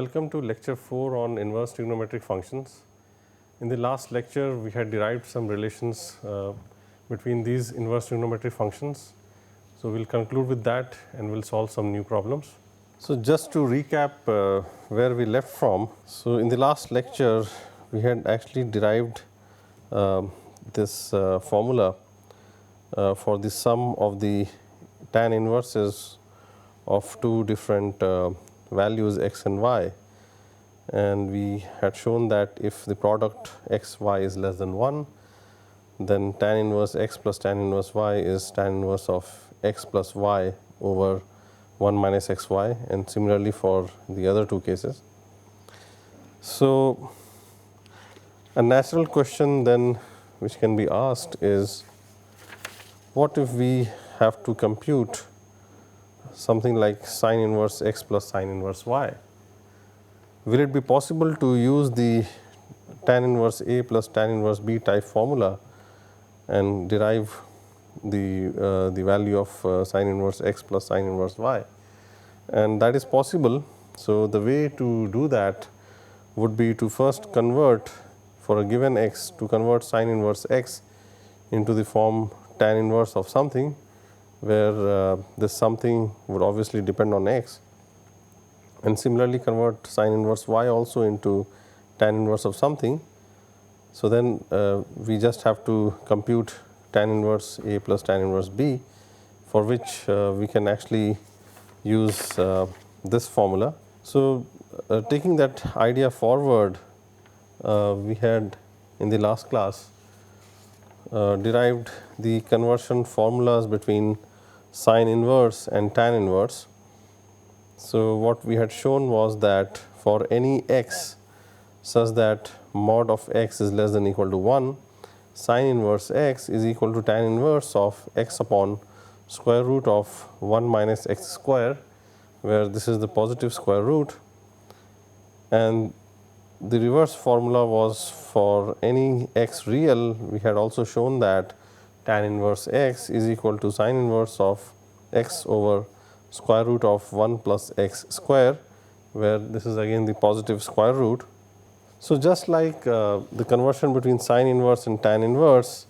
Welcome to lecture 4 on inverse trigonometric functions. In the last lecture, we had derived some relations between these inverse trigonometric functions. So, we will conclude with that and we will solve some new problems. So, just to recap where we left from. So, in the last lecture, we had actually derived this formula for the sum of the tan inverses of two different values x and y, and we had shown that if the product x y is less than 1, then tan inverse x plus tan inverse y is tan inverse of x plus y over 1 minus x y, and similarly for the other two cases. So, a natural question then which can be asked is, what if we have to compute something like sin inverse x plus sin inverse y? Will it be possible to use the tan inverse A plus tan inverse B type formula and derive the value of sin inverse x plus sin inverse y? And that is possible. So, the way to do that would be to first convert, for a given x, to convert sin inverse x into the form tan inverse of something, where this something would obviously depend on x, and similarly convert sin inverse y also into tan inverse of something. So, then we just have to compute tan inverse A plus tan inverse B, for which we can actually use this formula. So, taking that idea forward, we had in the last class derived the conversion formulas between sin inverse and tan inverse. So, what we had shown was that for any x such that mod of x is less than or equal to 1, sin inverse x is equal to tan inverse of x upon square root of 1 minus x square, where this is the positive square root, and the reverse formula was for any x real. We had also shown that tan inverse x is equal to sin inverse of x over square root of 1 plus x square, where this is again the positive square root. So, just like the conversion between sin inverse and tan inverse,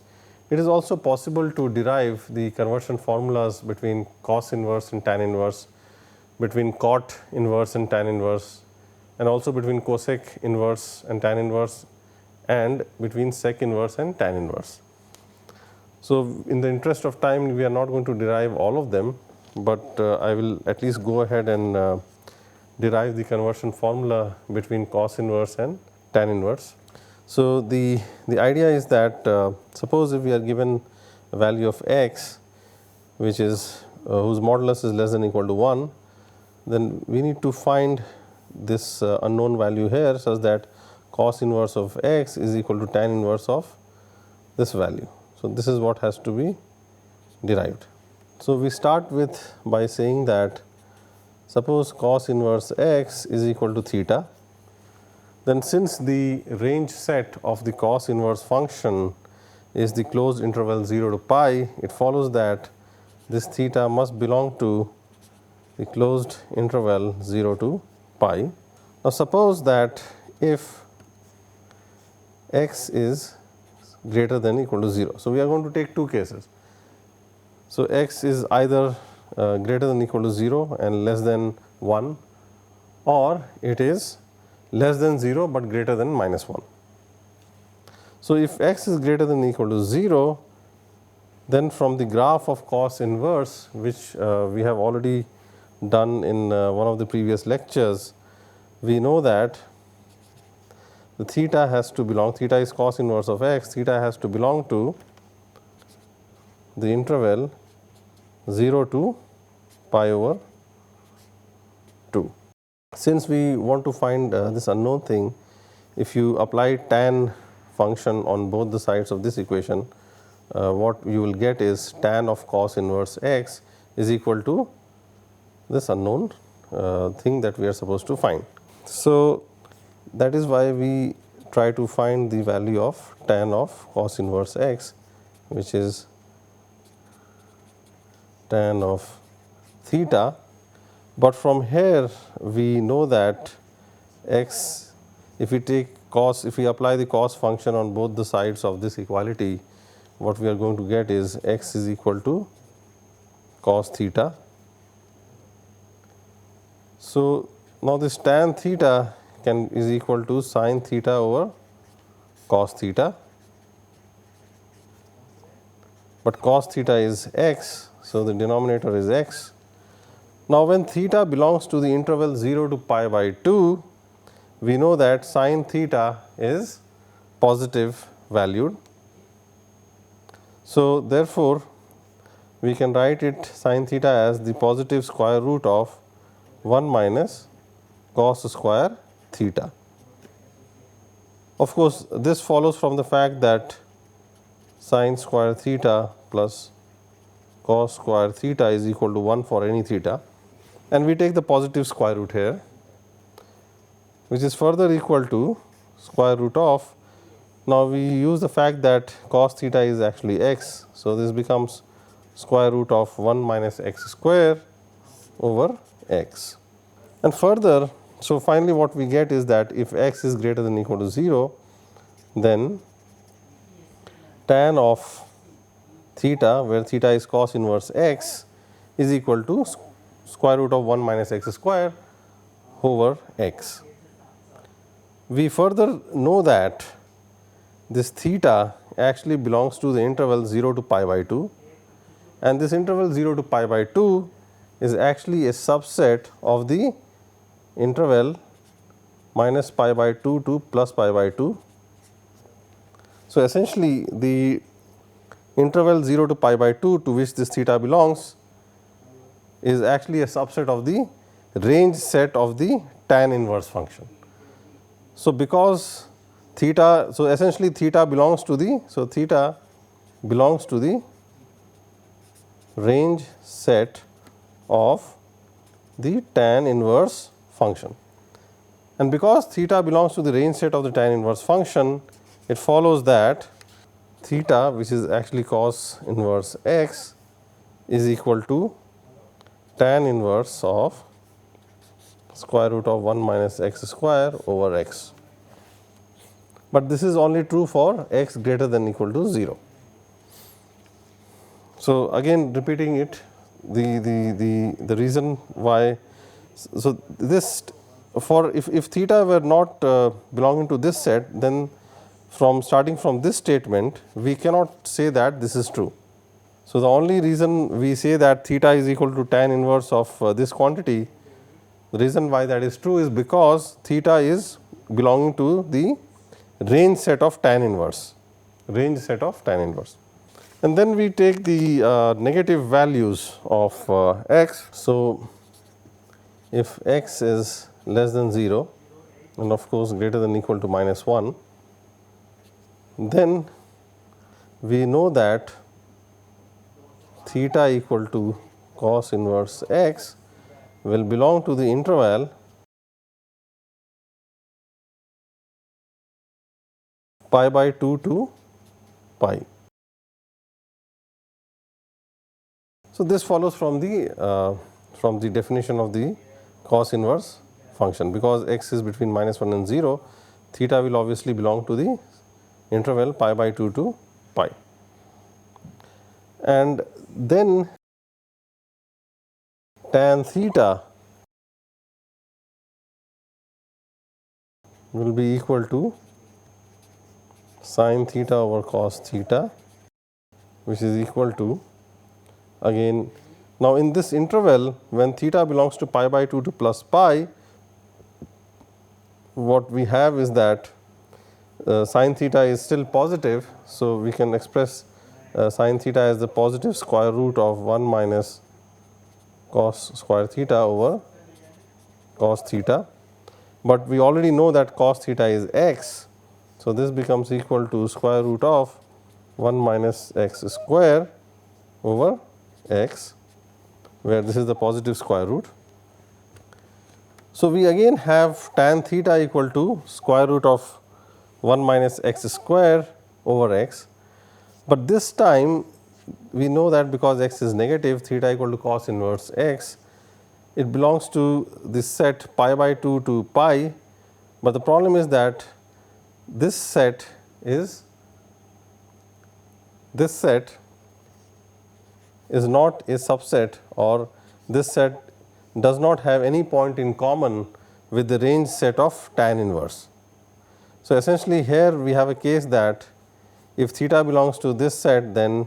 it is also possible to derive the conversion formulas between cos inverse and tan inverse, between cot inverse and tan inverse, and also between cosec inverse and tan inverse, and between sec inverse and tan inverse. So, in the interest of time, we are not going to derive all of them, but I will at least go ahead and derive the conversion formula between cos inverse and tan inverse. So, the idea is that suppose if we are given a value of x, which is whose modulus is less than or equal to 1, then we need to find this unknown value here such that cos inverse of x is equal to tan inverse of this value. So, this is what has to be derived. So, we start with by saying that suppose cos inverse x is equal to theta, then since the range set of the cos inverse function is the closed interval 0 to pi, it follows that this theta must belong to the closed interval 0 to pi. Now, suppose that if x is greater than or equal to 0. So, we are going to take two cases. So, x is either greater than or equal to 0 and less than 1, or it is less than 0 but greater than minus 1. So, if x is greater than or equal to 0, then from the graph of cos inverse, which we have already done in one of the previous lectures, we know that the theta has to belong, theta is cos inverse of x, theta has to belong to the interval 0 to pi over 2. Since we want to find this unknown thing, if you apply tan function on both the sides of this equation, what you will get is tan of cos inverse x is equal to this unknown thing that we are supposed to find. So, that is why we try to find the value of tan of cos inverse x, which is tan of theta, but from here we know that x, if we take cos, if we apply the cos function on both the sides of this equality, what we are going to get is x is equal to cos theta. So now this tan theta is equal to sin theta over cos theta, but cos theta is x, so the denominator is x. Now when theta belongs to the interval 0 to pi by 2, we know that sin theta is positive valued. So therefore we can write it sin theta as the positive square root of 1 minus cos square theta. Of course, this follows from the fact that sin square theta plus cos square theta is equal to 1 for any theta, and we take the positive square root here, which is further equal to square root of, now we use the fact that cos theta is actually x, so this becomes square root of 1 minus x square over x. And further, so finally what we get is that if x is greater than or equal to 0, then tan of theta, where theta is cos inverse x, is equal to square root of 1 minus x square over x. We further know that this theta actually belongs to the interval 0 to pi by 2, and this interval 0 to pi by 2 is actually a subset of the interval minus pi by 2 to plus pi by 2. So essentially the interval 0 to pi by 2 to which this theta belongs is actually a subset of the range set of the tan inverse function. So because theta, so essentially theta belongs to the, so theta belongs to the range set of the tan inverse function, and because theta belongs to the range set of the tan inverse function, it follows that theta, which is actually cos inverse x, is equal to tan inverse of square root of 1 minus x square over x. But this is only true for x greater than or equal to 0. So again repeating it, the reason why, so this, for if theta were not belonging to this set, then from starting from this statement we cannot say that this is true. So the only reason we say that theta is equal to tan inverse of this quantity, the reason why that is true is because theta is belonging to the range set of tan inverse, range set of tan inverse. And then we take the negative values of x. So if x is less than 0 and of course greater than or equal to minus 1, then we know that theta equal to cos inverse x will belong to the interval pi by 2 to pi. So this follows from the definition of the cos inverse function, because x is between minus 1 and 0, theta will obviously belong to the interval pi by 2 to pi. And then tan theta will be equal to sin theta over cos theta, which is equal to, again, now in this interval when theta belongs to pi by 2 to plus pi, what we have is that sin theta is still positive. So we can express sin theta as the positive square root of 1 minus cos square theta over cos theta, but we already know that cos theta is x. So this becomes equal to square root of 1 minus x square over x, where this is the positive square root. So we again have tan theta equal to square root of 1 minus x square over x, but this time we know that because x is negative, theta equal to cos inverse x, it belongs to this set pi by 2 to pi, but the problem is that this set is not a subset, or this set does not have any point in common with the range set of tan inverse. So, essentially here we have a case that if theta belongs to this set, then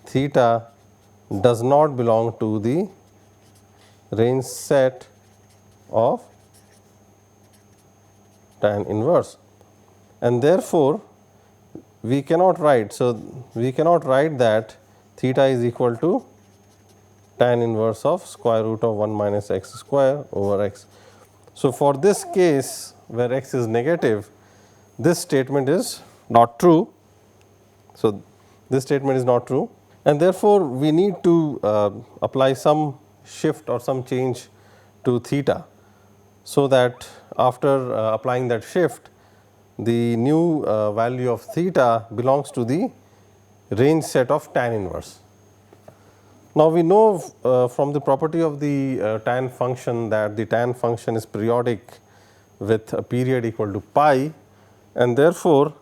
theta does not belong to the range set of tan inverse, and therefore we cannot write. So, we cannot write that theta is equal to tan inverse of square root of 1 minus x square over x. So, for this case where x is negative, this statement is not true. So, this statement is not true, and therefore, we need to apply some shift or some change to theta, so that after applying that shift, the new value of theta belongs to the range set of tan inverse. Now, we know from the property of the tan function that the tan function is periodic with a period equal to pi, and therefore,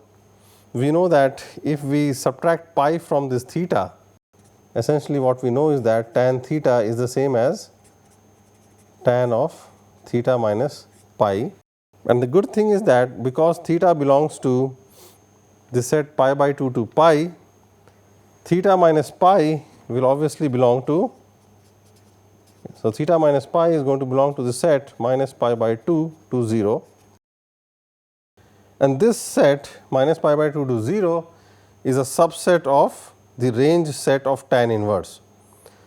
we know that if we subtract pi from this theta, essentially what we know is that tan theta is the same as tan of theta minus pi. And the good thing is that because theta belongs to the set pi by 2 to pi, theta minus pi will obviously belong to, so theta minus pi is going to belong to the set minus pi by 2 to 0, and this set minus pi by 2 to 0 is a subset of the range set of tan inverse.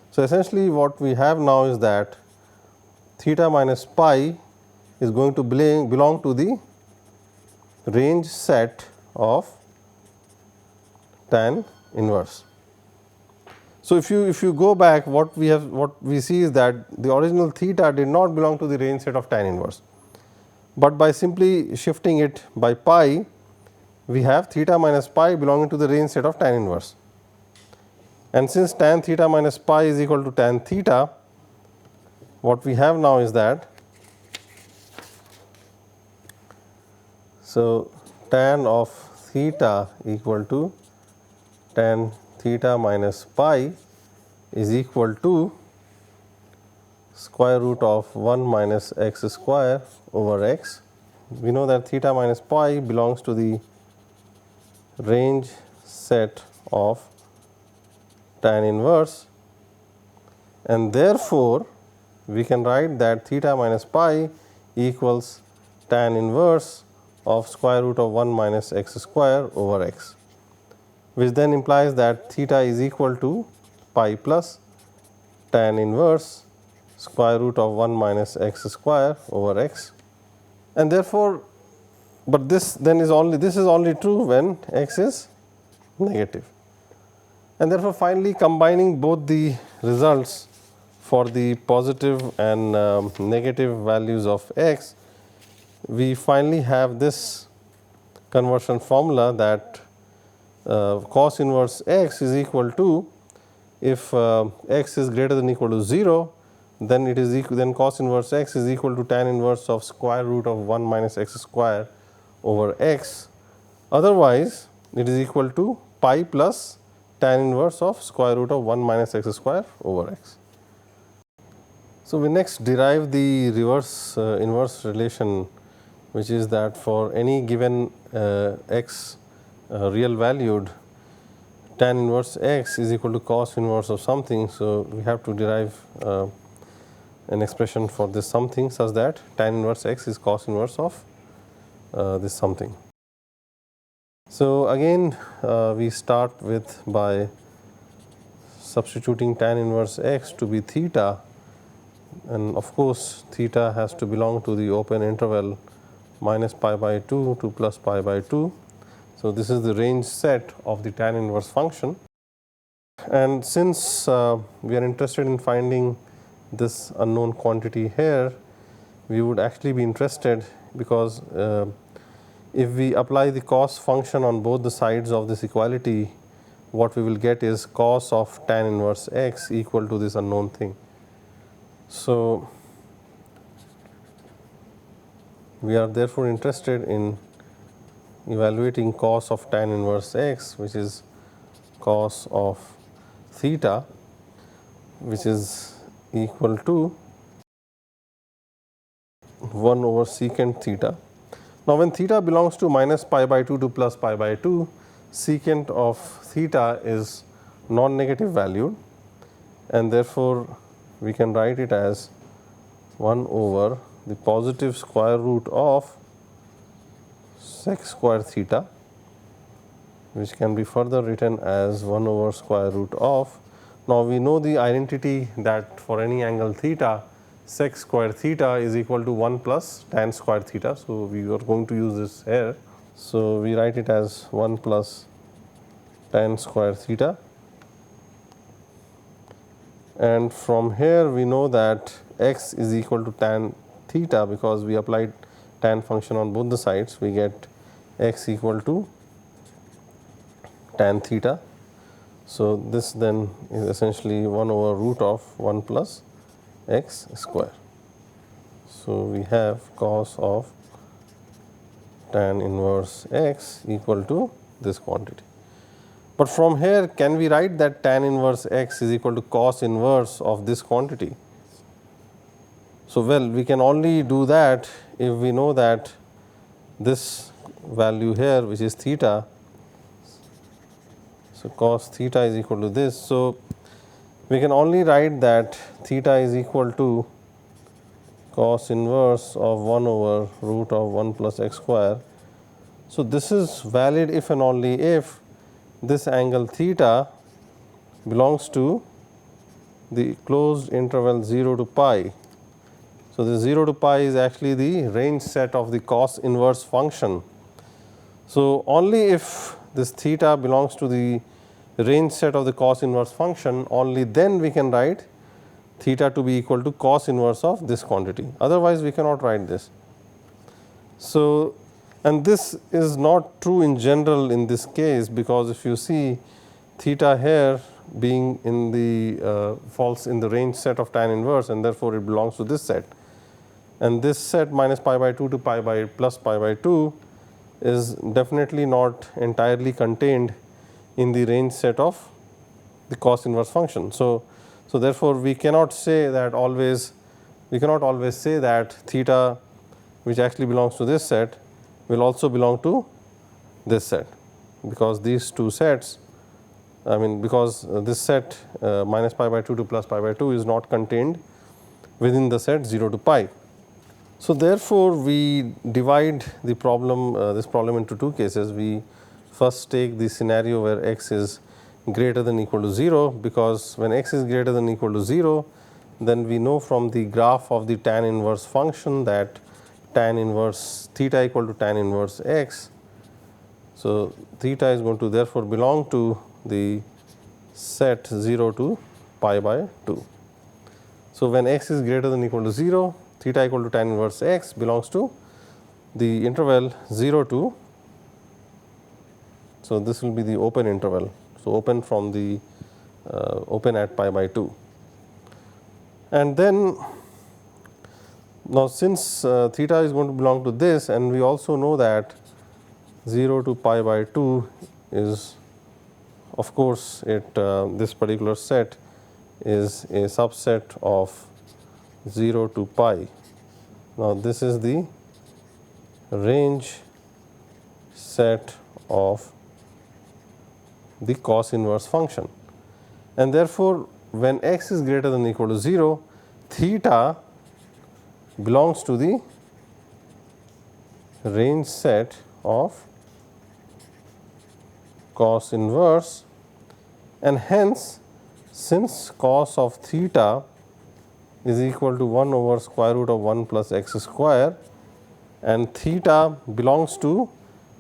So, essentially what we have now is that theta minus pi is going to belong to the range set of tan inverse. So, if you go back, what we see is that the original theta did not belong to the range set of tan inverse, but by simply shifting it by pi, we have theta minus pi belonging to the range set of tan inverse. And since tan theta minus pi is equal to tan theta, what we have now is that, so tan of theta equal to tan theta minus pi is equal to square root of 1 minus x square over x. We know that theta minus pi belongs to the range set of tan inverse, and therefore, we can write that theta minus pi equals tan inverse of square root of 1 minus x square over x, which then implies that theta is equal to pi plus tan inverse square root of 1 minus x square over x, and therefore, but this then is only true when x is negative. And therefore, finally combining both the results for the positive and negative values of x, we finally have this conversion formula that cos inverse x is equal to, if x is greater than or equal to 0, then it is then cos inverse x is equal to tan inverse of square root of 1 minus x square over x. Otherwise, it is equal to pi plus tan inverse of square root of 1 minus x square over x. So, we next derive the reverse inverse relation, which is that for any given x real valued, tan inverse x is equal to cos inverse of something. So, we have to derive an expression for this something such that tan inverse x is cos inverse of this something. So, again we start with by substituting tan inverse x to be theta, and of course, theta has to belong to the open interval minus pi by 2 to plus pi by 2. So, this is the range set of the tan inverse function, and since we are interested in finding this unknown quantity here, we would actually be interested, because if we apply the cos function on both the sides of this equality, what we will get is cos of tan inverse x equal to this unknown thing. So, We are therefore interested in evaluating cos of tan inverse x, which is cos of theta, which is equal to 1 over secant theta. Now, when theta belongs to minus pi by 2 to plus pi by 2, secant of theta is non-negative valued, and therefore, we can write it as 1 over the positive square root of sec square theta, which can be further written as 1 over square root of. Now, we know the identity that for any angle theta, sec square theta is equal to 1 plus tan square theta. So, we are going to use this here. So, we write it as 1 plus tan square theta, and from here we know that x is equal to tan theta, because we applied tan function on both the sides. We get x equal to tan theta. So, this then is essentially 1 over root of 1 plus x square. So, we have cos of tan inverse x equal to this quantity. But from here, can we write that tan inverse x is equal to cos inverse of this quantity? So, well, we can only do that if we know that this value here, which is theta. So, cos theta is equal to this. So, we can only write that theta is equal to cos inverse of 1 over root of 1 plus x square. So, this is valid if and only if this angle theta belongs to the closed interval 0 to pi. So, the 0 to pi is actually the range set of the cos inverse function. So, only if this theta belongs to the range set of the cos inverse function, only then we can write theta to be equal to cos inverse of this quantity. Otherwise, we cannot write this. So, and this is not true in general in this case, because if you see theta here being in the falls in the range set of tan inverse, and therefore, it belongs to this set, and this set minus pi by 2 to pi by plus pi by 2 is definitely not entirely contained in the range set of the cos inverse function. So, therefore, we cannot say that always, we cannot always say that theta, which actually belongs to this set, will also belong to this set, because these two sets, I mean, because this set minus pi by 2 to plus pi by 2 is not contained within the set 0 to pi. So, therefore, we divide the problem, this problem into two cases. We first take the scenario where x is greater than equal to 0, because when x is greater than equal to 0, then we know from the graph of the tan inverse function that tan inverse theta equal to tan inverse x. So, theta is going to therefore belong to the set 0 to pi by 2. So, when x is greater than equal to 0, theta equal to tan inverse x belongs to the interval 0 to, so this will be the open interval. So, open from the open at pi by 2. And then now, since theta is going to belong to this, and we also know that 0 to pi by 2 is, of course, this particular set is a subset of 0 to pi. Now, this is the range set of the cos inverse function, and therefore, when x is greater than equal to 0, theta belongs to the range set of cos inverse, and hence, since cos of theta is equal to 1 over square root of 1 plus x square, and theta belongs to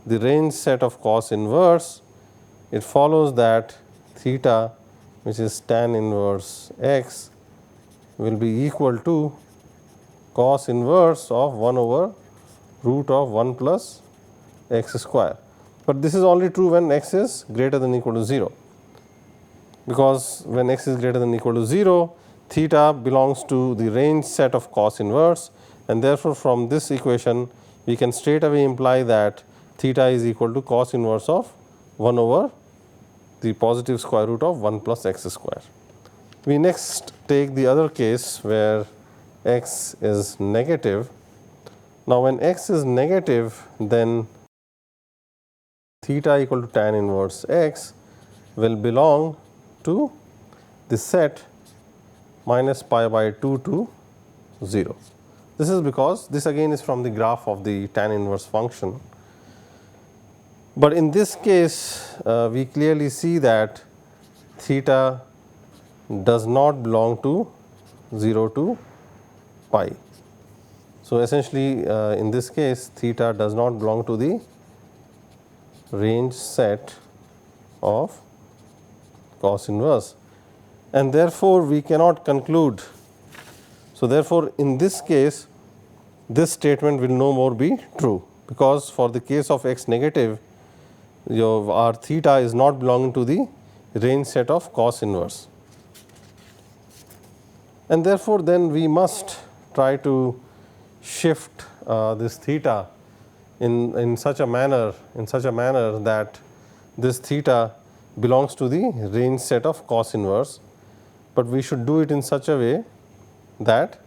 the range set of cos inverse, it follows that theta, which is tan inverse x, will be equal to cos inverse of 1 over root of 1 plus x square. But this is only true when x is greater than equal to 0, because when x is greater than equal to 0, theta belongs to the range set of cos inverse, and therefore, from this equation we can straight away imply that theta is equal to cos inverse of 1 over the positive square root of 1 plus x square. We next take the other case where x is negative. Now, when x is negative, then theta equal to tan inverse x will belong to the set minus pi by 2 to 0. This is because this again is from the graph of the tan inverse function. But in this case, we clearly see that theta does not belong to 0 to pi. So, essentially in this case theta does not belong to the range set of cos inverse, and therefore we cannot conclude. So, therefore, in this case this statement will no more be true, because for the case of x negative our theta is not belonging to the range set of cos inverse, and therefore then we must try to shift this theta in such a manner that this theta belongs to the range set of cos inverse, but we should do it in such a way that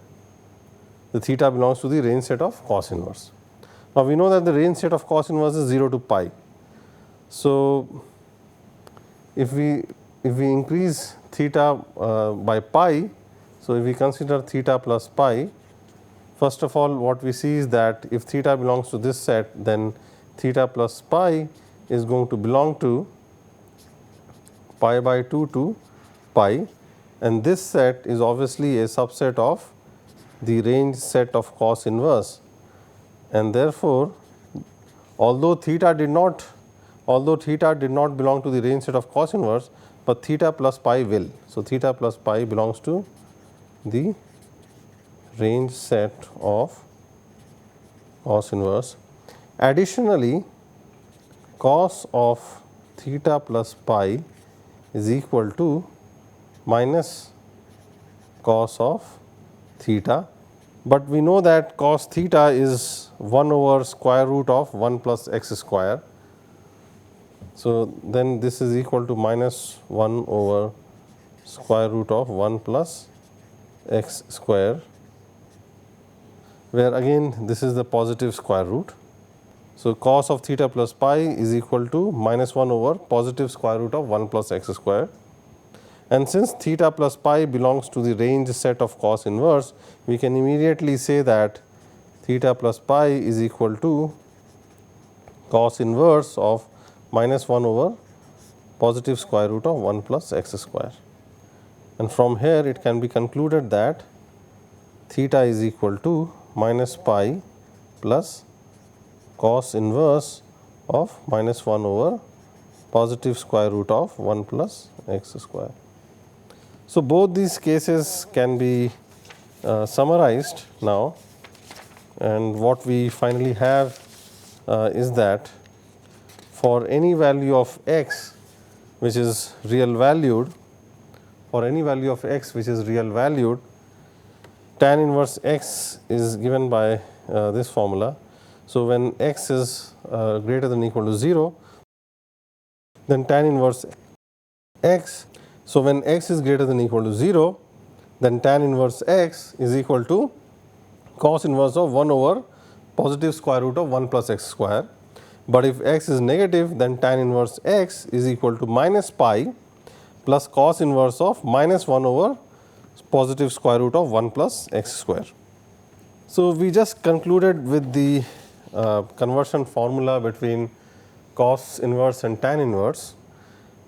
the theta belongs to the range set of cos inverse. Now, we know that the range set of cos inverse is 0 to pi. So, if we increase theta by pi, so if we consider theta plus pi, first of all what we see is that if theta belongs to this set, then theta plus pi is going to belong to pi by 2 to pi, and this set is obviously a subset of the range set of cos inverse, and therefore although theta did not belong to the range set of cos inverse, but theta plus pi will. So, theta plus pi belongs to the range set of cos inverse. Additionally, cos of theta plus pi is equal to minus cos of theta, but we know that cos theta is 1 over square root of 1 plus x square. So, then this is equal to minus 1 over square root of 1 plus x square, where again this is the positive square root. So, cos of theta plus pi is equal to minus 1 over positive square root of 1 plus x square, and since theta plus pi belongs to the range set of cos inverse, we can immediately say that theta plus pi is equal to cos inverse of minus 1 over positive square root of 1 plus x square, and from here it can be concluded that theta is equal to minus pi plus cos inverse of minus 1 over positive square root of 1 plus x square. So, both these cases can be summarized now, and what we finally have is that for any value of x which is real valued, tan inverse x is given by this formula. So, when x is greater than or equal to 0, then tan inverse x. So, when x is greater than or equal to 0, then tan inverse x is equal to cos inverse of 1 over positive square root of 1 plus x square. But if x is negative, then tan inverse x is equal to minus pi plus cos inverse of minus 1 over positive square root of 1 plus x square. So, we just concluded with the conversion formula between cos inverse and tan inverse,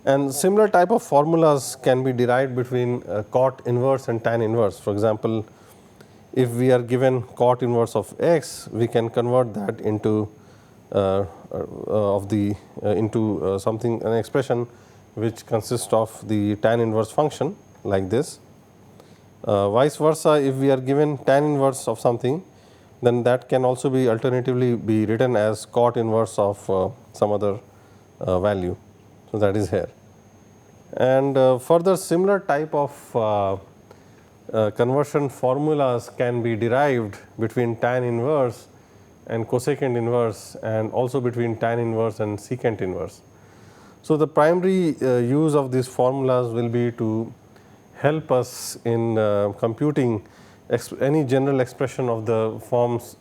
and similar type of formulas can be derived between cot inverse and tan inverse. For example, if we are given cot inverse of x, we can convert that into something, an expression which consists of the tan inverse function like this. Vice versa, if we are given tan inverse of something, then that can also be alternatively be written as cot inverse of some other value. So, that is here, and further similar type of conversion formulas can be derived between tan inverse and cosecant inverse, and also between tan inverse and secant inverse. So, the primary use of these formulas will be to help us in computing any general expression of the forms,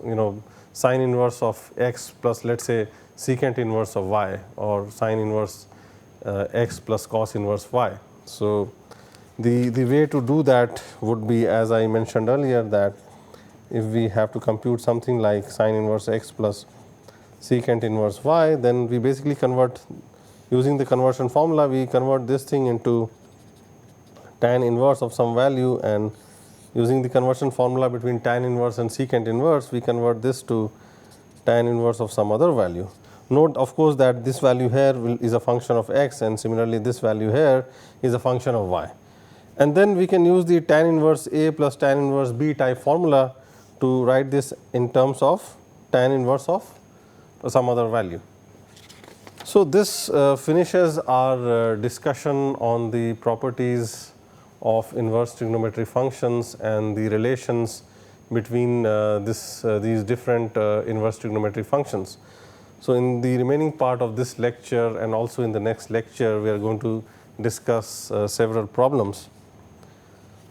sine inverse of x plus, let us say, secant inverse of y, or sine inverse x plus cos inverse y. So, the way to do that would be, as I mentioned earlier, that if we have to compute something like sine inverse x plus secant inverse y, then we basically convert, using the conversion formula, we convert this thing into tan inverse of some value, and using the conversion formula between tan inverse and secant inverse, we convert this to tan inverse of some other value. Note, of course, that this value here is a function of x, and similarly this value here is a function of y. And then we can use the tan inverse A plus tan inverse B type formula to write this in terms of tan inverse of some other value. So, this finishes our discussion on the properties of inverse trigonometric functions and the relations between these different inverse trigonometric functions. So, in the remaining part of this lecture and also in the next lecture, we are going to discuss several problems.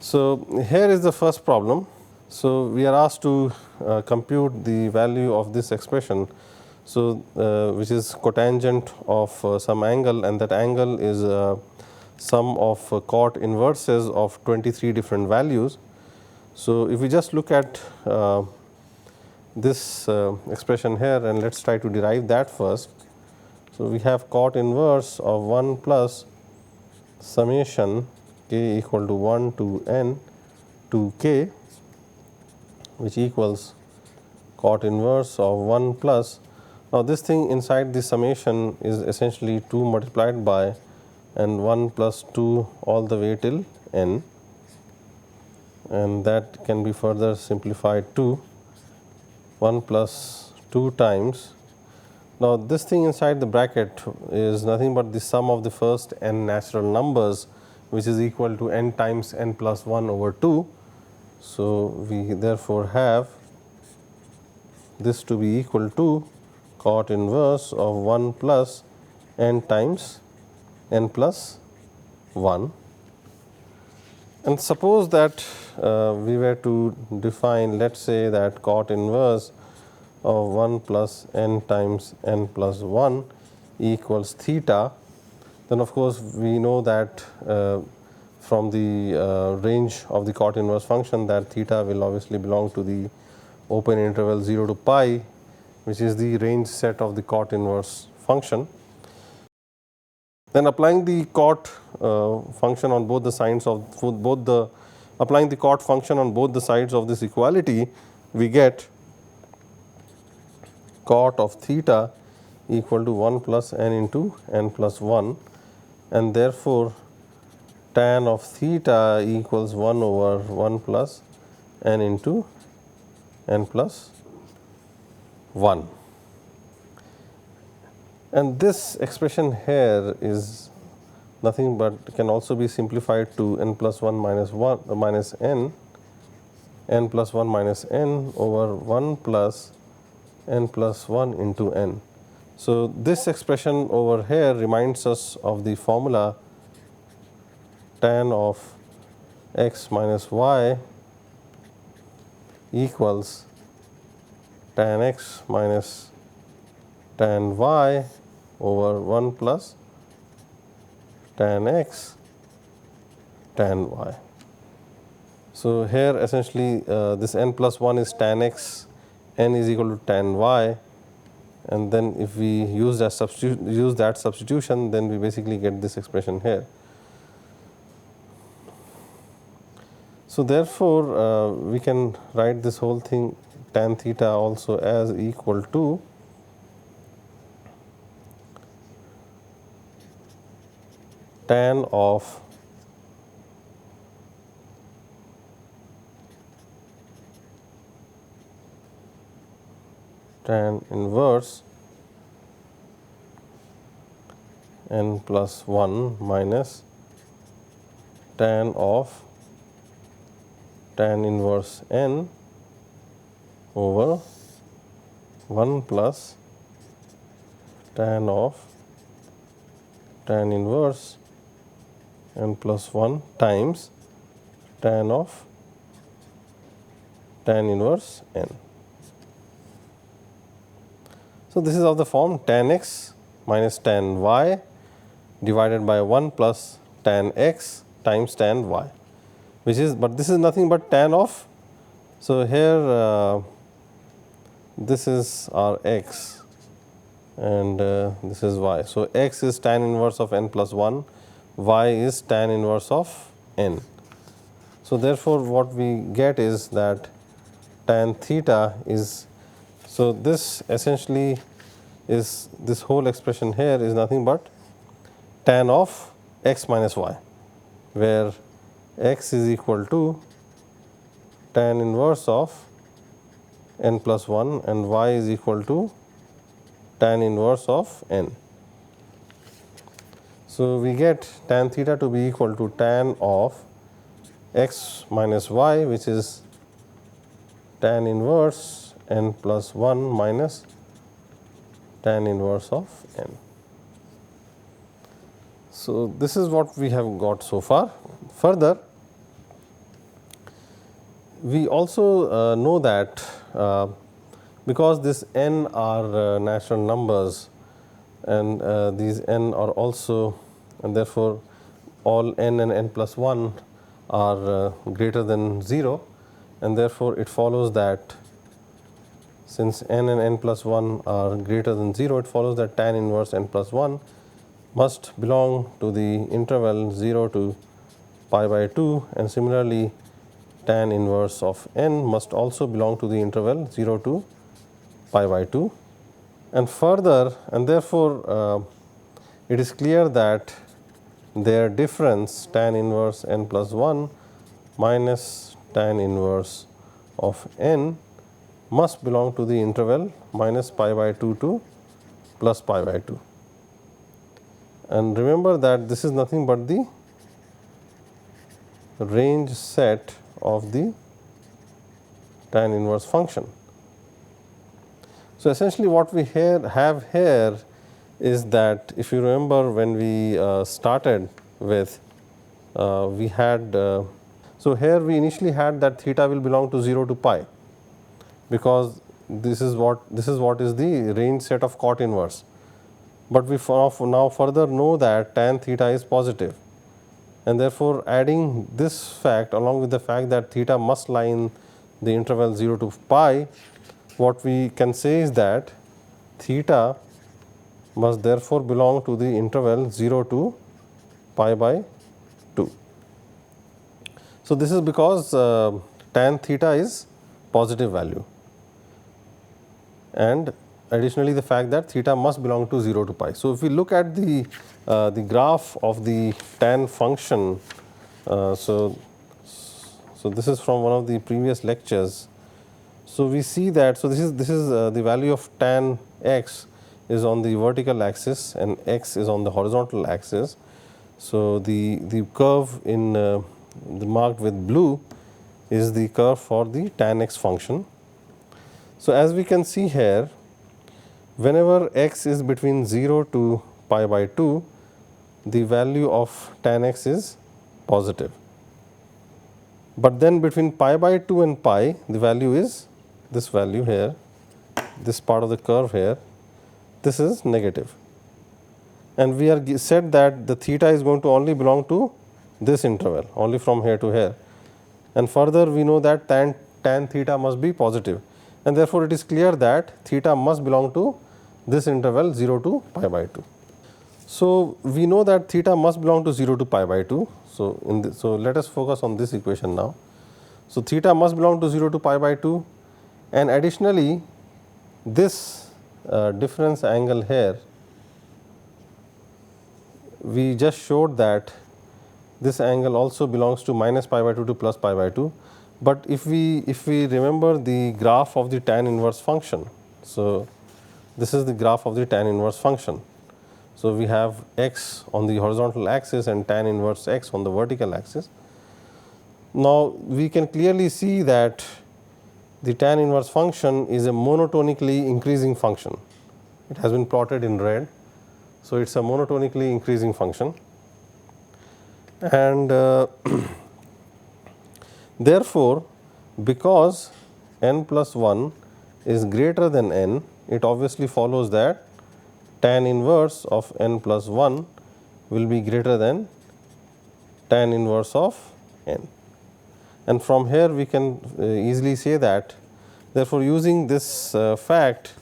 So, here is the first problem. So, we are asked to compute the value of this expression, so which is cotangent of some angle, and that angle is sum of cot inverses of 23 different values. So, if we just look at this expression here, and let us try to derive that first. So, we have cot inverse of 1 plus summation k equal to 1 to n to k, which equals cot inverse of 1 plus. Now, this thing inside the summation is essentially 2 multiplied by and 1 plus 2 all the way till n, and that can be further simplified to 1 plus 2 times. Now, this thing inside the bracket is nothing but the sum of the first n natural numbers, which is equal to n times n plus 1 over 2. So, we therefore have this to be equal to cot inverse of 1 plus n times n plus 1. And suppose that we were to define, let us say that cot inverse of 1 plus n times n plus 1 equals theta, then of course, we know that from the range of the cot inverse function that theta will obviously belong to the open interval 0 to pi, which is the range set of the cot inverse function. Then applying the cot function on both the sides of applying the cot function on both the sides of this equality, we get cot of theta equal to 1 plus n into n plus 1, and therefore tan of theta equals 1 over 1 plus n into n plus 1. And this expression here is nothing but can also be simplified to n plus 1 minus 1 minus n plus 1 minus n over 1 plus n plus 1 into n. So, this expression over here reminds us of the formula tan of x minus y equals tan x minus tan y over 1 plus tan x tan y. So, here essentially this n plus 1 is tan x, n is equal to tan y, and then if we use that substitution, then we basically get this expression here. So, therefore, we can write this whole thing tan theta also as equal to tan of tan inverse n plus 1 minus tan of tan inverse n over 1 plus tan of tan inverse n plus 1 times tan of tan inverse n. So, this is of the form tan x minus tan y divided by 1 plus tan x times tan y, which is, but this is nothing but tan of. So, here this is our x and this is y. So, x is tan inverse of n plus 1, y is tan inverse of n. So, therefore, what we get is that tan theta is, so this essentially is, this whole expression here is nothing but tan of x minus y, where x is equal to tan inverse of n plus 1 and y is equal to tan inverse of n. So, we get tan theta to be equal to tan of x minus y, which is tan inverse n plus 1 minus tan inverse of n. So, this is what we have got so far. Further, we also know that because this n are natural numbers and these n are also, and therefore, all n and n plus 1 are greater than 0, and therefore, it follows that since n and n plus 1 are greater than 0, it follows that tan inverse n plus 1 must belong to the interval 0 to pi by 2, and similarly tan inverse of n must also belong to the interval 0 to pi by 2. And further, and therefore, it is clear that their difference tan inverse n plus 1 minus tan inverse of n must belong to the interval minus pi by 2 to plus pi by 2. And remember that this is nothing but the range set of the tan inverse function. So, essentially what we have here is that, if you remember when we started with, we had, so here we initially had that theta will belong to 0 to pi, because this is what is the range set of cot inverse. But we now further know that tan theta is positive, and therefore, adding this fact along with the fact that theta must lie in the interval 0 to pi, what we can say is that theta must therefore belong to the interval 0 to pi by 2. So, this is because tan theta is positive value, and additionally the fact that theta must belong to 0 to pi. So, if we look at the graph of the tan function, so this is from one of the previous lectures. So, we see that, so this is the value of tan x is on the vertical axis and x is on the horizontal axis. So, the curve in the marked with blue is the curve for the tan x function. So, as we can see here, whenever x is between 0 to pi by 2, the value of tan x is positive. But then between pi by 2 and pi, the value is this value here, this part of the curve here, this is negative. And we are said that the theta is going to only belong to this interval, only from here to here. And further, we know that tan theta must be positive, and therefore, it is clear that theta must belong to this interval 0 to pi by 2. So, we know that theta must belong to 0 to pi by 2. So, so let us focus on this equation now. So, theta must belong to 0 to pi by 2, and additionally this difference angle here, we just showed that this angle also belongs to minus pi by 2 to plus pi by 2. But if we remember the graph of the tan inverse function, so this is the graph of the tan inverse function. So, we have x on the horizontal axis and tan inverse x on the vertical axis. Now, we can clearly see that the tan inverse function is a monotonically increasing function. It has been plotted in red. So, it is a monotonically increasing function, and therefore, because n plus 1 is greater than n, it obviously follows that tan inverse of n plus 1 will be greater than tan inverse of n. And from here we can easily say that, therefore, using this fact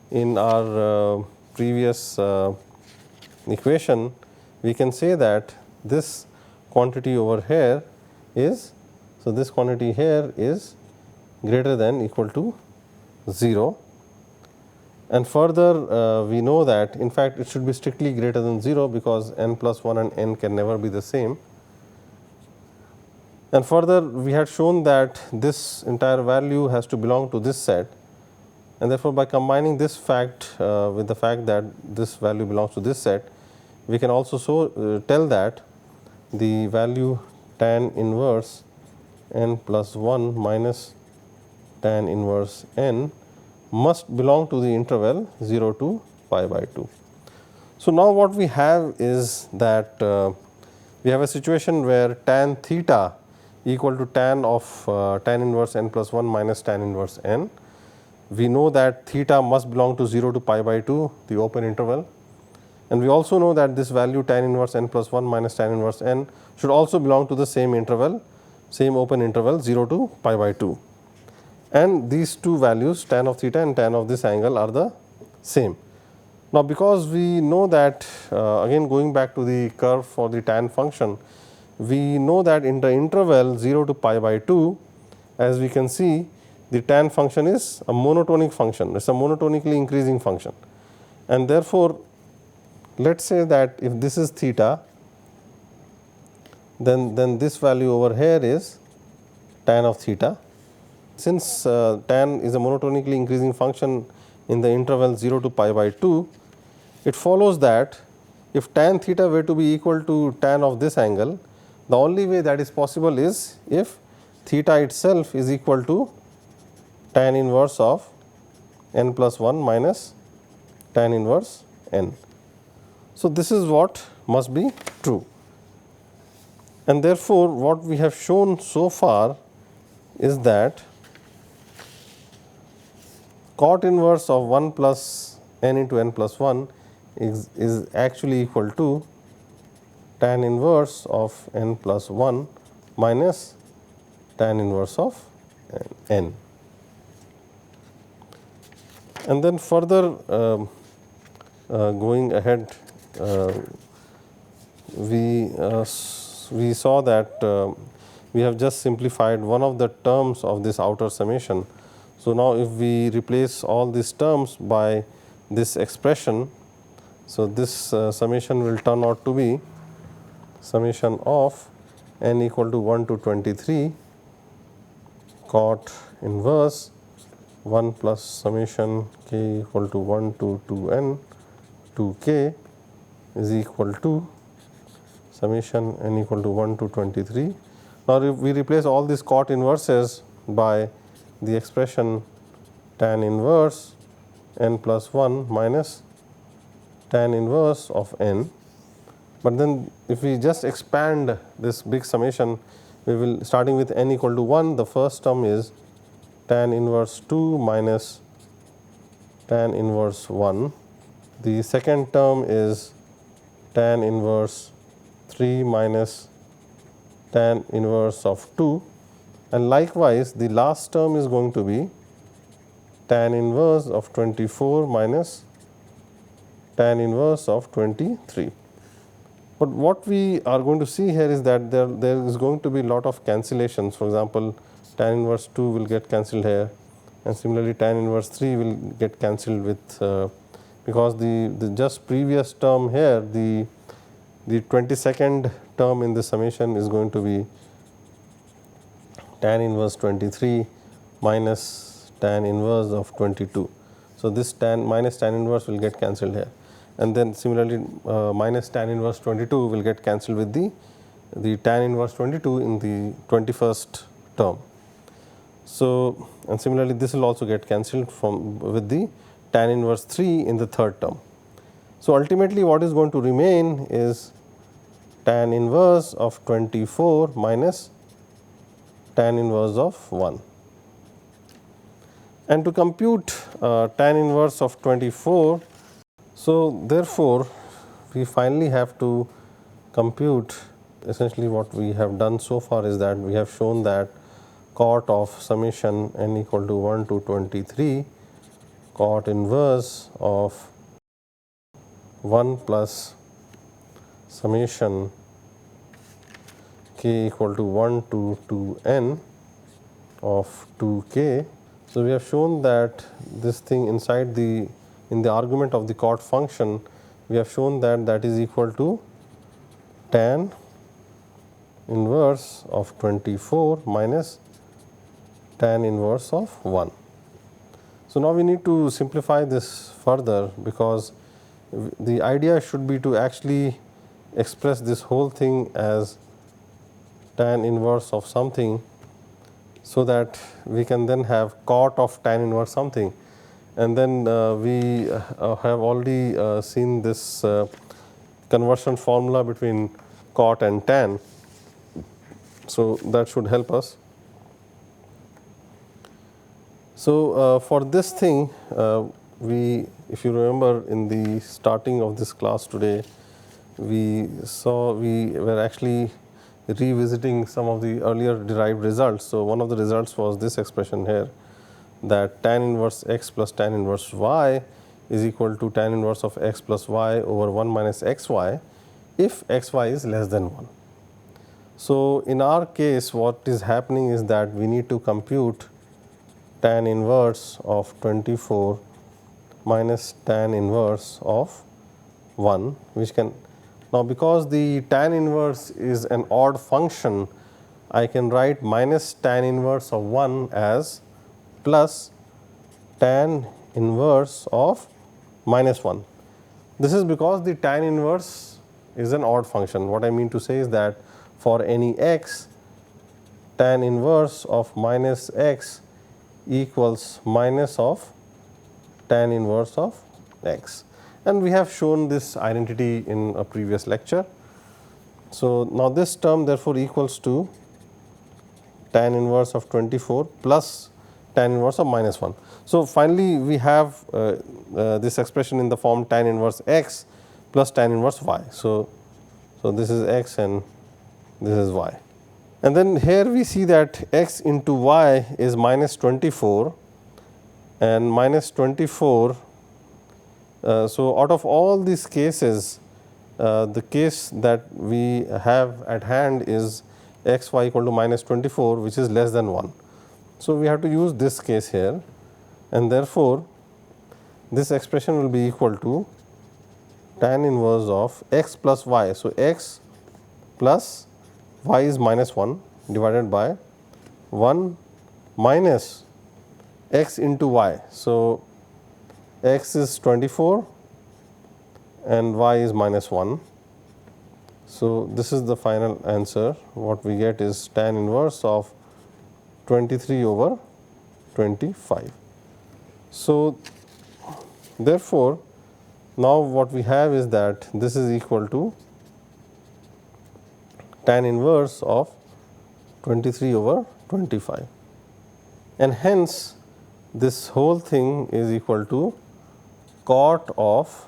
in our previous equation, we can say that this quantity over here is, so this quantity here is greater than equal to 0, and further we know that in fact it should be strictly greater than 0, because n plus 1 and n can never be the same. And further we had shown that this entire value has to belong to this set, and therefore, by combining this fact with the fact that this value belongs to this set, we can also tell that the value tan inverse n plus 1 minus tan inverse n must belong to the interval 0 to pi by 2. So, now what we have is that we have a situation where tan theta equal to tan of tan inverse n plus 1 minus tan inverse n. We know that theta must belong to 0 to pi by 2, the open interval, and we also know that this value tan inverse n plus 1 minus tan inverse n should also belong to the same interval, same open interval 0 to pi by 2, and these two values tan of theta and tan of this angle are the same. Now, because we know that again going back to the curve for the tan function, we know that in the interval 0 to pi by 2, as we can see, the tan function is a monotonic function, it is a monotonically increasing function, and therefore, let us say that if this is theta, then this value over here is tan of theta. Since tan is a monotonically increasing function in the interval 0 to pi by 2, it follows that if tan theta were to be equal to tan of this angle, the only way that is possible is if theta itself is equal to tan inverse of n plus 1 minus tan inverse n. So, this is what must be true, and therefore, what we have shown so far is that cot inverse of 1 plus n into n plus 1 is actually equal to tan inverse of n plus 1 minus tan inverse of n. And then further going ahead, we saw that we have just simplified one of the terms of this outer summation. So, now if we replace all these terms by this expression, so this summation will turn out to be summation of n equal to 1 to 23 cot inverse 1 plus summation k equal to 1 to 2n 2k is equal to summation n equal to 1 to 23. Now, if we replace all these cot inverses by the expression tan inverse n plus 1 minus tan inverse of n, but then if we just expand this big summation, we will, starting with n equal to 1, the first term is tan inverse 2 minus tan inverse 1, the second term is tan inverse 3 minus tan inverse of 2, and likewise the last term is going to be tan inverse of 24 minus tan inverse of 23. But what we are going to see here is that there is going to be a lot of cancellations. For example, tan inverse 2 will get cancelled here, and similarly tan inverse 3 will get cancelled with because the just previous term here, the 22nd term in the summation is going to be tan inverse 23 minus tan inverse of 22. So, this minus tan inverse will get cancelled here, and then similarly minus tan inverse 22 will get cancelled with the tan inverse 22 in the 21st term. So, and similarly this will also get cancelled from with the tan inverse 3 in the third term. So, ultimately what is going to remain is tan inverse of 24 minus tan inverse of 1. And to compute tan inverse of 24, so therefore, we finally have to compute essentially what we have done so far is that we have shown that cot of summation n equal to 1 to 23 cot inverse of 1 plus summation k equal to 1 to 2n of 2k. So, we have shown that this thing inside the in the argument of the cot function, we have shown that that is equal to tan inverse of 24 minus tan inverse of 1. So, now we need to simplify this further, because the idea should be to actually express this whole thing as tan inverse of something, so that we can then have cot of tan inverse something, and then we have already seen this conversion formula between cot and tan. So, that should help us. So, for this thing we, if you remember in the starting of this class today, we saw we were actually revisiting some of the earlier derived results. So, one of the results was this expression here, that tan inverse x plus tan inverse y is equal to tan inverse of x plus y over 1 minus xy if xy is less than 1. So, in our case what is happening is that we need to compute tan inverse of 24 minus tan inverse of 1, which can, now because the tan inverse is an odd function, I can write minus tan inverse of 1 as plus tan inverse of minus 1. This is because the tan inverse is an odd function. What I mean to say is that for any x, tan inverse of minus x equals minus of tan inverse of x, and we have shown this identity in a previous lecture. So, now this term therefore equals to tan inverse of 24 plus tan inverse of minus 1. So, finally, we have this expression in the form tan inverse x plus tan inverse y. So, this is x and this is y. And then here we see that x into y is minus 24 and minus 24. So, out of all these cases, the case that we have at hand is x y equal to minus 24, which is less than 1. So, we have to use this case here, and therefore, this expression will be equal to tan inverse of x plus y. So, x plus y is minus 1 divided by 1 minus x into y. So, x is 24 and y is minus 1. So, this is the final answer. What we get is tan inverse of 23 over 25. So, therefore, now what we have is that this is equal to tan inverse of 23 over 25, and hence this whole thing is equal to cot of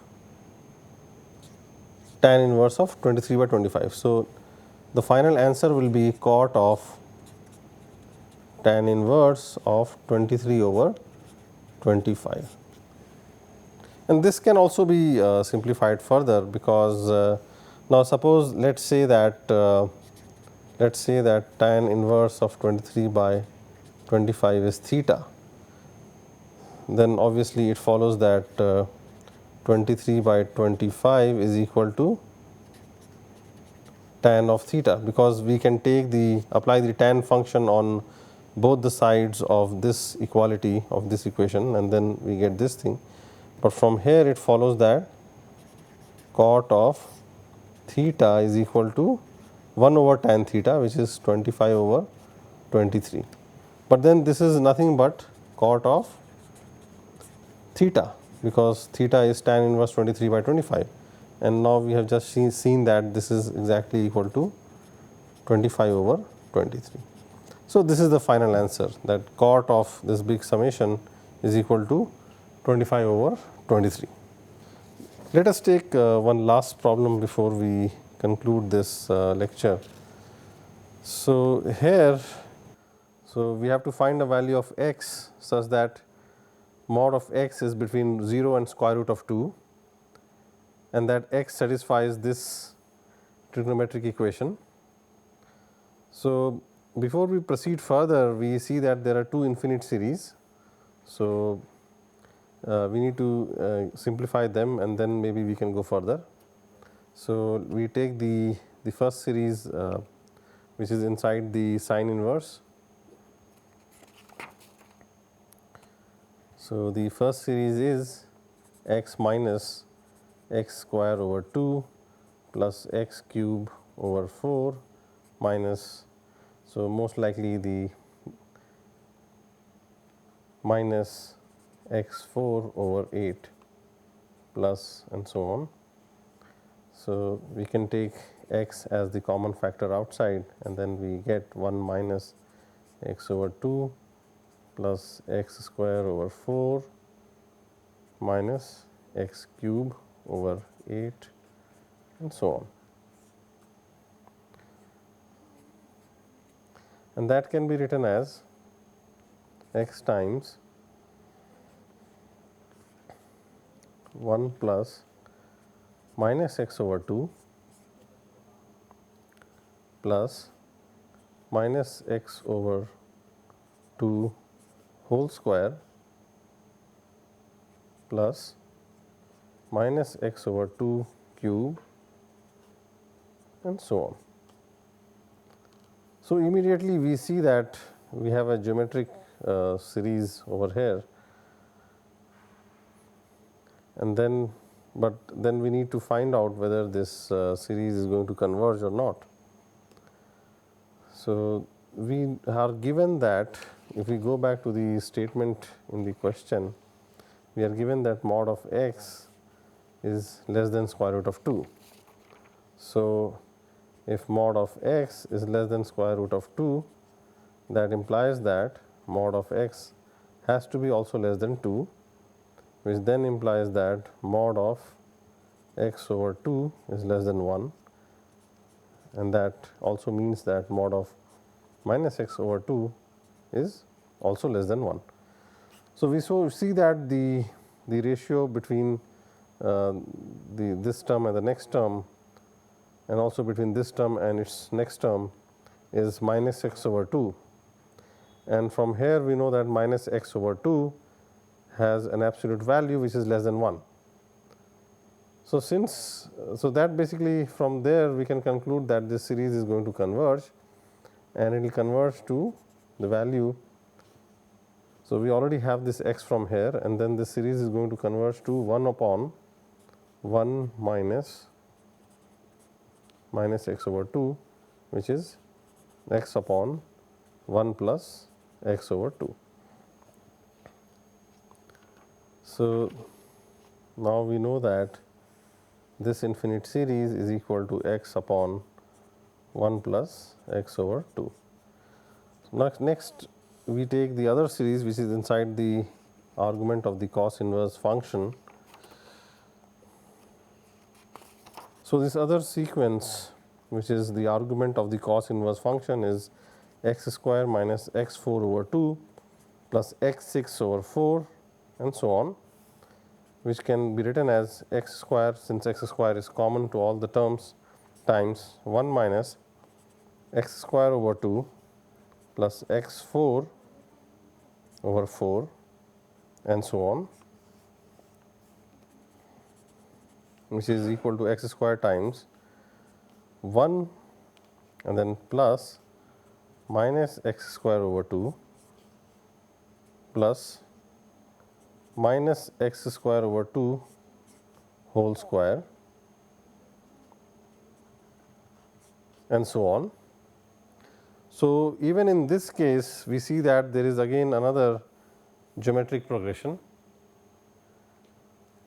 tan inverse of 23 by 25. So, the final answer will be cot of tan inverse of 23 over 25. And this can also be simplified further, because now suppose let us say that tan inverse of 23 by 25 is theta, then obviously it follows that 23 by 25 is equal to tan of theta, because we can take the apply the tan function on both the sides of this equality of this equation, and then we get this thing. But from here it follows that cot of theta is equal to 1 over tan theta, which is 25 over 23. But then this is nothing but cot of theta, because theta is tan inverse 23 by 25, and now we have just seen that this is exactly equal to 25 over 23. So this is the final answer, that cot of this big summation is equal to 25 over 23. Let us take one last problem before we conclude this lecture. So here, so we have to find a value of x such that mod of x is between 0 and square root of 2, and that x satisfies this trigonometric equation. So before we proceed further, we see that there are two infinite series. So we need to simplify them, and then maybe we can go further. So we take the first series which is inside the sine inverse. So the first series is x minus x square over 2 plus x cube over 4 minus, so most likely the minus x4 over 8 plus and so on. So we can take x as the common factor outside, and then we get 1 minus x over 2 plus x square over 4 minus x cube over 8 and so on. And that can be written as x times 1 plus minus x over 2 plus minus x over 2 whole square plus minus x over 2 cube and so on. So immediately we see that we have a geometric series over here, and then but then we need to find out whether this series is going to converge or not. So we are given that, if we go back to the statement in the question, we are given that mod of x is less than square root of 2. So if mod of x is less than square root of 2, that implies that mod of x has to be also less than 2, which then implies that mod of x over 2 is less than 1, and that also means that mod of minus x over 2 is also less than 1. So we see that the ratio between this term and the next term, and also between this term and its next term, is minus x over 2, and from here we know that minus x over 2 has an absolute value which is less than 1. So that basically from there we can conclude that this series is going to converge, and it will converge to the value. So we already have this x from here, and then this series is going to converge to 1 upon 1 minus x over 2, which is x upon 1 plus x over 2. So now we know that this infinite series is equal to x upon 1 plus x over 2. So next we take the other series which is inside the argument of the cos inverse function. So this other sequence, which is the argument of the cos inverse function, is x square minus x4 over 2 plus x6 over 4 and so on, which can be written as x square, since x square is common to all the terms, times 1 minus x square over 2 plus x4 over 4 and so on, which is equal to x square times 1 and then plus minus x square over 2 plus minus x square over 2 whole square and so on. So, even in this case we see that there is again another geometric progression,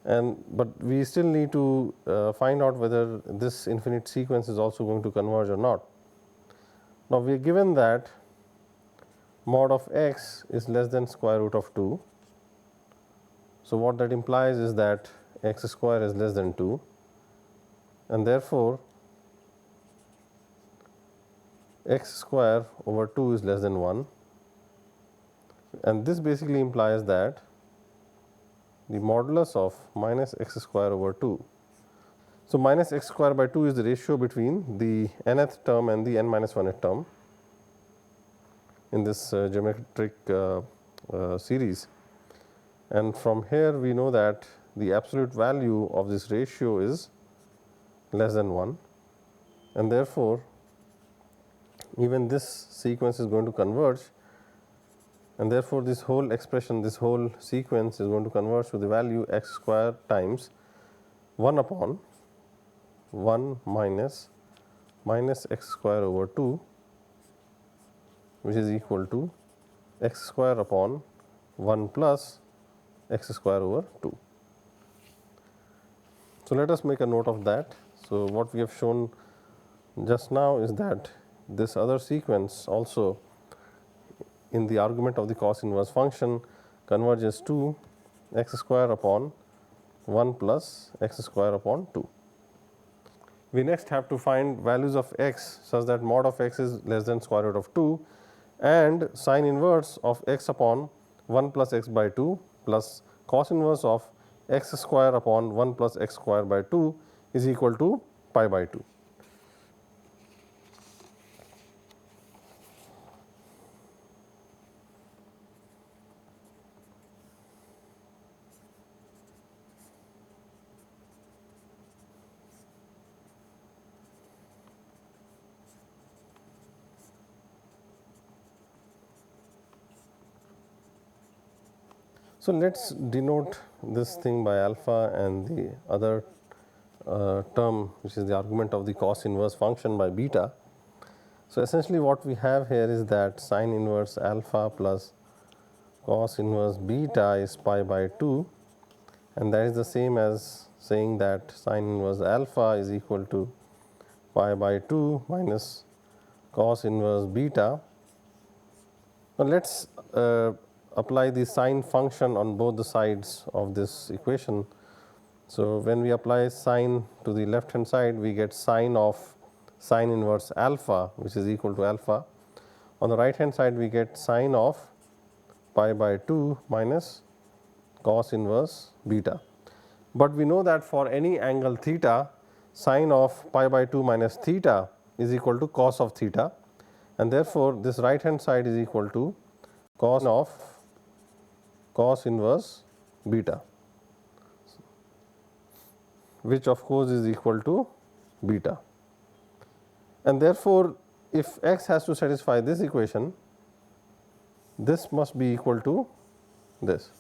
and but we still need to find out whether this infinite sequence is also going to converge or not. Now, we are given that mod of x is less than square root of 2. So, what that implies is that x square is less than 2, and therefore, x square over 2 is less than 1, and this basically implies that the modulus of minus x square over 2. So, minus x square by 2 is the ratio between the nth term and the n minus 1th term in this geometric series, and from here we know that the absolute value of this ratio is less than 1, and therefore, even this sequence is going to converge, and therefore, this whole expression, this whole sequence is going to converge to the value x square times 1 upon 1 minus x square over 2, which is equal to x square upon 1 plus x square over 2. So, let us make a note of that. So, what we have shown just now is that this other sequence also in the argument of the cos inverse function converges to x square upon 1 plus x square upon 2. We next have to find values of x such that mod of x is less than square root of 2 and sine inverse of x upon 1 plus x by 2 plus cos inverse of x square upon 1 plus x square by 2 is equal to pi by 2. So, let us denote this thing by alpha and the other term which is the argument of the cos inverse function by beta. So, essentially what we have here is that sine inverse alpha plus cos inverse beta is pi by 2, and that is the same as saying that sine inverse alpha is equal to pi by 2 minus cos inverse beta. Now, let us apply the sine function on both the sides of this equation. So, when we apply sine to the left hand side, we get sine of sine inverse alpha, which is equal to alpha. On the right hand side, we get sine of pi by 2 minus cos inverse beta. But we know that for any angle theta, sine of pi by 2 minus theta is equal to cos of theta, and therefore, this right hand side is equal to cos of cos inverse beta, which of course is equal to beta. And therefore, if x has to satisfy this equation, this must be equal to this.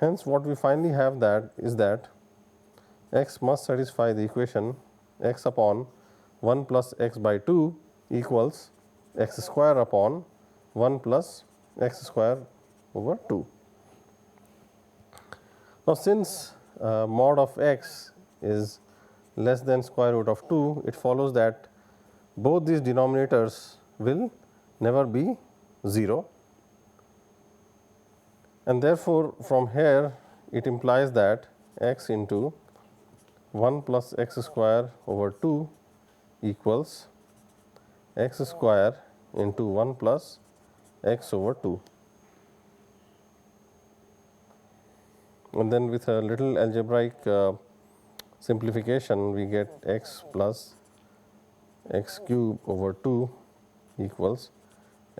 Hence, what we finally have that is that x must satisfy the equation x upon 1 plus x by 2 equals x square upon 1 plus x square over 2. Now, since mod of x is less than square root of 2, it follows that both these denominators will never be 0, and therefore, from here it implies that x into 1 plus x square over 2 equals x square into 1 plus x over 2. And then with a little algebraic simplification, we get x plus x cube over 2 equals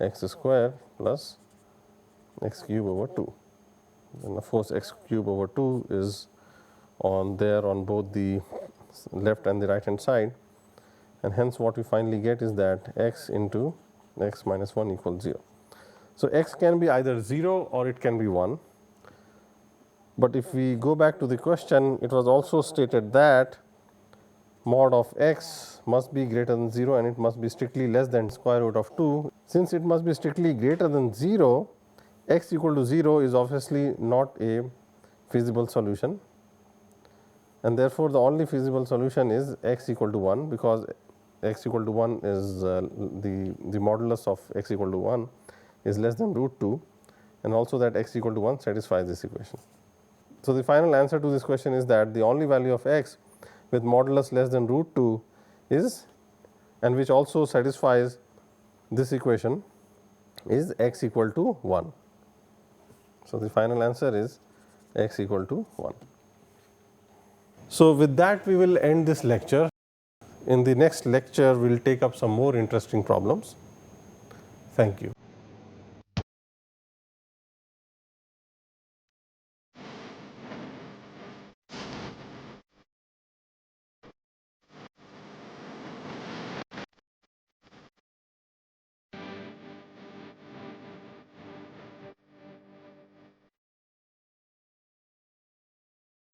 x square plus x cube over 2. And of course, x cube over 2 is on both the left and the right hand side, and hence what we finally get is that x into x minus 1 equals 0. So, x can be either 0 or it can be 1. But if we go back to the question, it was also stated that mod of x must be greater than 0 and it must be strictly less than square root of 2. Since it must be strictly greater than 0, x equal to 0 is obviously not a feasible solution, and therefore, the only feasible solution is x equal to 1, because x equal to 1 is the modulus of x equal to 1 is less than root 2, and also that x equal to 1 satisfies this equation. So, the final answer to this question is that the only value of x with modulus less than root 2 is, and which also satisfies this equation, is x equal to 1. So, the final answer is x equal to 1. So, with that we will end this lecture. In the next lecture we will take up some more interesting problems. Thank you.